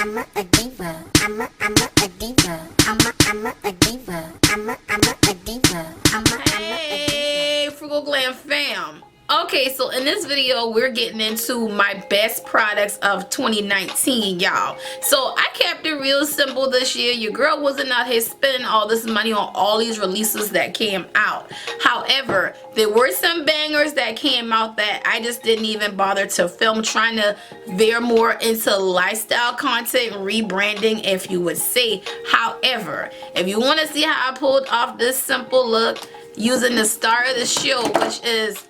a diva. I'm a diva. I'm a diva. I'm a diva. Hey, Frugal Glam fam. Okay, so in this video, we're getting into my best products of 2019, y'all. So I kept it real simple this year. Your girl wasn't out here spending all this money on all these releases that came out. However, there were some bangers that came out that I just didn't even bother to film, trying to veer more into lifestyle content, rebranding, if you would say. However, if you want to see how I pulled off this simple look using the star of the show, which is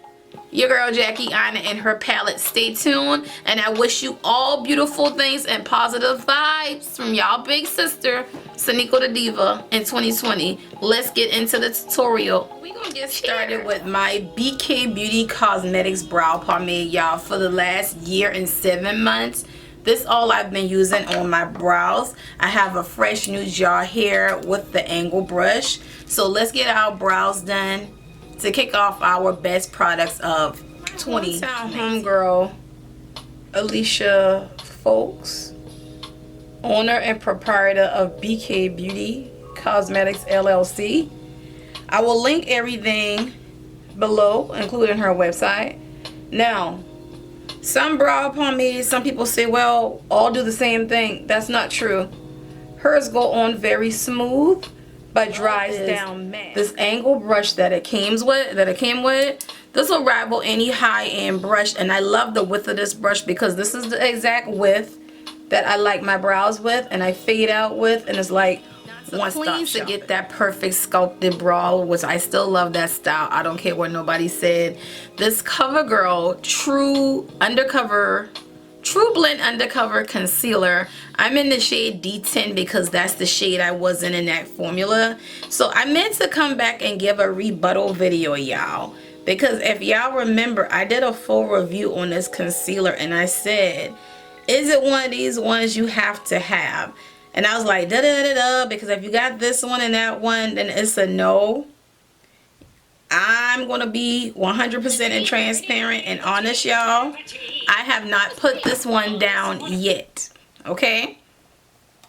your girl Jackie Aina and her palette, stay tuned. And I wish you all beautiful things and positive vibes from y'all big sister Sneiko the Diva in 2020. Let's get into the tutorial. We're gonna get started with my BK Beauty Cosmetics brow pomade, y'all, for the last year and 7 months. This all I've been using on my brows. I have a fresh new jar here with the angle brush. So let's get our brows done to kick off our best products of 2020. Homegirl Alicia Folks, owner and proprietor of BK Beauty Cosmetics LLC. I will link everything below, including her website. Now, some brow pomades, some people say, well, all do the same thing. That's not true. Hers go on very smooth but dries down matte. This angle brush that it came with, this will rival any high-end brush, and I love the width of this brush because this is the exact width that I like my brows with, and I fade out with, and it's like one-stop to get that perfect sculpted brow, which I still love that style. I don't care what nobody said. This Covergirl Troublin Undercover Concealer. I'm in the shade D10 because that's the shade I was in that formula. So I meant to come back and give a rebuttal video, y'all, because if y'all remember, I did a full review on this concealer and I said, is it one of these ones you have to have? And I was like, da da da da, because if you got this one and that one, then it's a no. I'm gonna be 100% and transparent and honest, y'all. I have not put this one down yet, okay?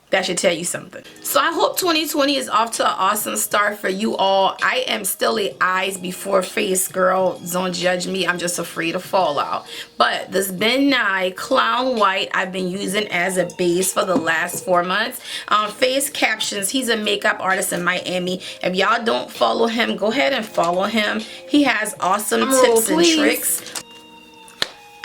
That should tell you something. So I hope 2020 is off to an awesome start for you all. I am still a eyes before face girl. Don't judge me. I'm just afraid of fallout. But this Nye Clown White I've been using as a base for the last 4 months. Face Captions, he's a makeup artist in Miami. If y'all don't follow him, go ahead and follow him. He has awesome tips and tricks.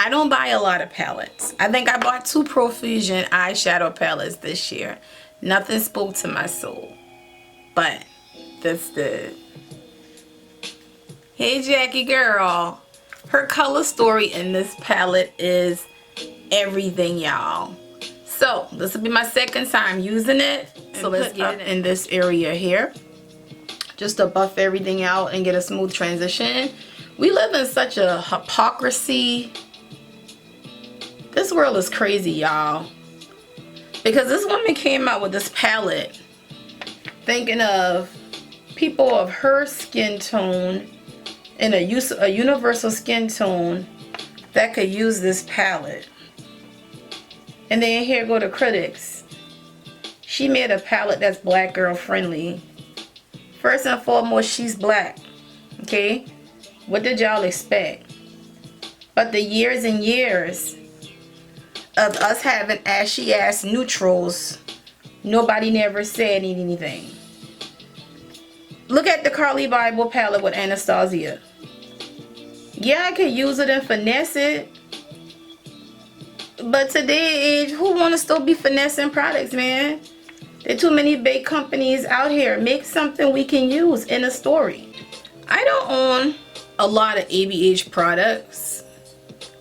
I don't buy a lot of palettes. I think I bought 2 Profusion eyeshadow palettes this year. Nothing spoke to my soul. But that's the... Hey Jackie girl. Her color story in this palette is everything, y'all. So this will be my second time using it. So let's get it in this area here. Just to buff everything out and get a smooth transition. We live in such a hypocrisy. This world is crazy, y'all, because this woman came out with this palette thinking of people of her skin tone and a universal skin tone that could use this palette. And then here go the critics. She made a palette that's black girl friendly. First and foremost, she's black, okay? What did y'all expect? But the years and years of us having ashy ass neutrals, nobody never said anything. Look at the Carly Bible palette with Anastasia. Yeah, I could use it and finesse it, but today, who want to still be finessing products, man? There are too many big companies out here. Make something we can use in a story. I don't own a lot of ABH products,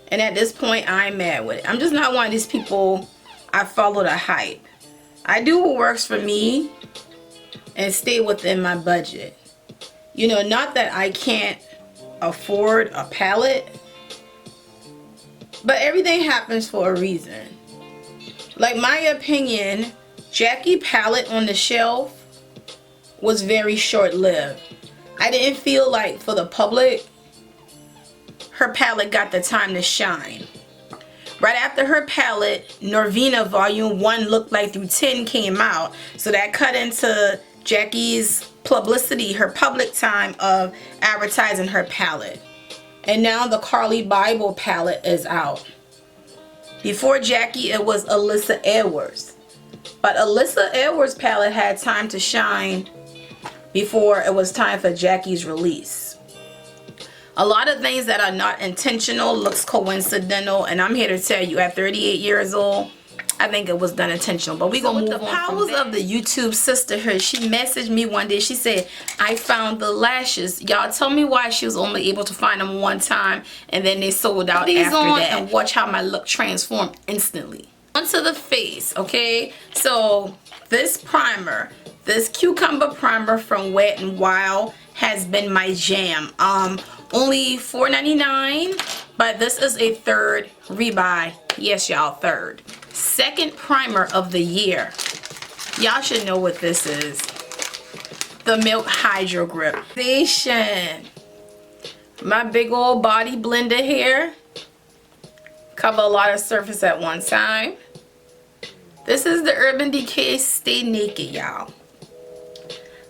and at this point I'm mad with it. I'm just not one of these people. I follow the hype. I do what works for me and stay within my budget. You know, not that I can't afford a palette, but everything happens for a reason. Like, my opinion, Jackie palette on the shelf was very short-lived. I didn't feel like for the public her palette got the time to shine. right after her palette, Norvina Volume 1 Look Like Through 10 came out. So that cut into Jackie's publicity, her public time of advertising her palette. And now the Carly Bible palette is out. Before Jackie, it was Alyssa Edwards. But Alyssa Edwards' palette had time to shine before it was time for Jackie's release. A lot of things that are not intentional looks coincidental, and I'm here to tell you, at 38 years old, I think it was done intentional. But we gonna move on. The powers of the YouTube sisterhood. She messaged me one day. She said, I found the lashes. Y'all tell me why she was only able to find them one time and then they sold out after that. And watch how my look transformed instantly. Onto the face, okay? So this primer, this cucumber primer from Wet n Wild has been my jam. Only $4.99, but this is a third rebuy. Yes, y'all, third. Second primer of the year. Y'all should know what this is. The Milk Hydro Grip. My big old body blender here. Cover a lot of surface at one time. This is the Urban Decay Stay Naked, y'all.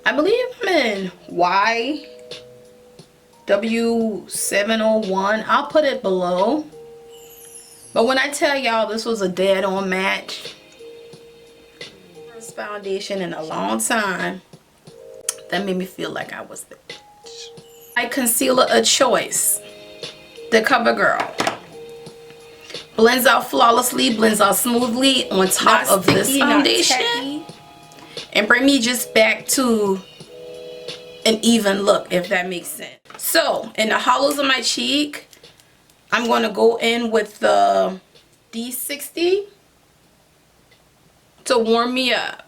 I believe I'm in YW701. I'll put it below. But when I tell y'all this was a dead-on match, first foundation in a long time, that made me feel like I was the bitch. My concealer of choice, the Covergirl. Blends out flawlessly, blends out smoothly on top of this foundation. And bring me just back to an even look, if that makes sense. So, in the hollows of my cheek, I'm going to go in with the D60 to warm me up,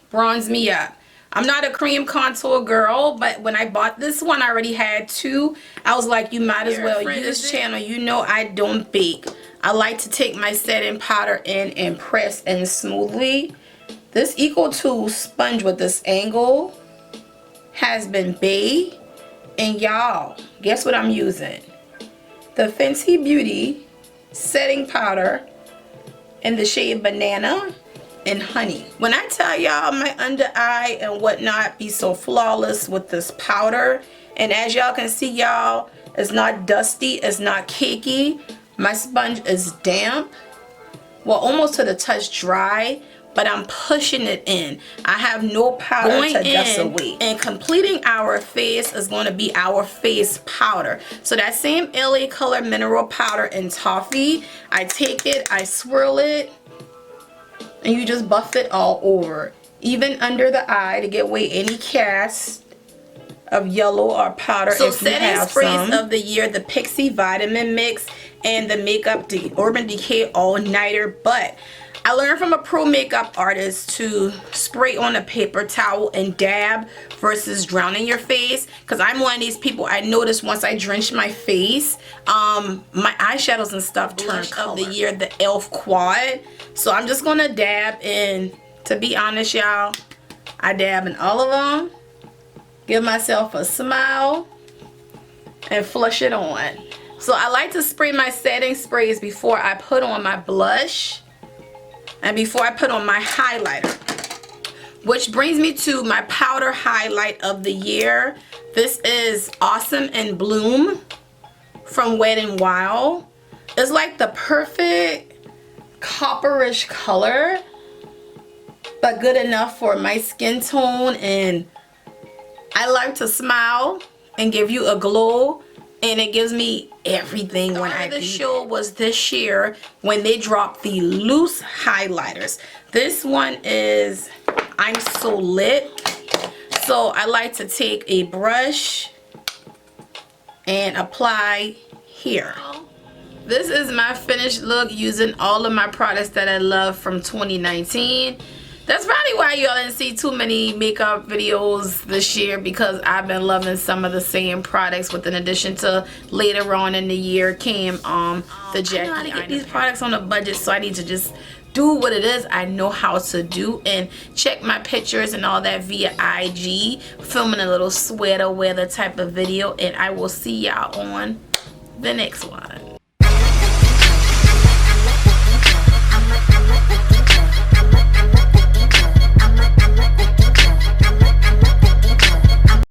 bronze me up. I'm not a cream contour girl, but when I bought this one, I already had two. I was like, you might as well use this channel. You know I don't bake. I like to take my setting powder in and press in smoothly. This Eco Tool sponge with this angle has been bathed. And y'all, guess what I'm using? The Fenty Beauty setting powder in the shade Banana and Honey. When I tell y'all my under eye and whatnot be so flawless with this powder, and as y'all can see, y'all, it's not dusty, it's not cakey. My sponge is damp, well, almost to the touch dry, but I'm pushing it in. I have no powder to dust away. And completing our face is going to be our face powder. So that same LA Color Mineral Powder in Toffee, I take it, I swirl it, and you just buff it all over. Even under the eye to get away any cast of yellow or powder. So setting sprays of the year, the Pixie Vitamin Mix and the Urban Decay All Nighter. But I learned from a pro makeup artist to spray on a paper towel and dab versus drowning your face, because I'm one of these people, I noticed once I drench my face, my eyeshadows and stuff turn color. Of the year, the e.l.f. Quad. So I'm just gonna dab in. To be honest, y'all, I dab in all of them, give myself a smile, and flush it on. So I like to spray my setting sprays before I put on my blush and before I put on my highlighter. Which brings me to my powder highlight of the year. This is Awesome in Bloom from Wet n Wild. It's like the perfect copperish color, but good enough for my skin tone. And I like to smile and give you a glow, and it gives me everything when I do. The show was this year when they dropped the loose highlighters. This one is I'm So Lit. So I like to take a brush and apply here. This is my finished look using all of my products that I love from 2019. That's probably why y'all didn't see too many makeup videos this year, because I've been loving some of the same products, with an addition to later on in the year came the Jackie. I know how to get these products on a budget, so I need to just do what it is I know how to do, and check my pictures and all that via IG, filming a little sweater weather type of video, and I will see y'all on the next one.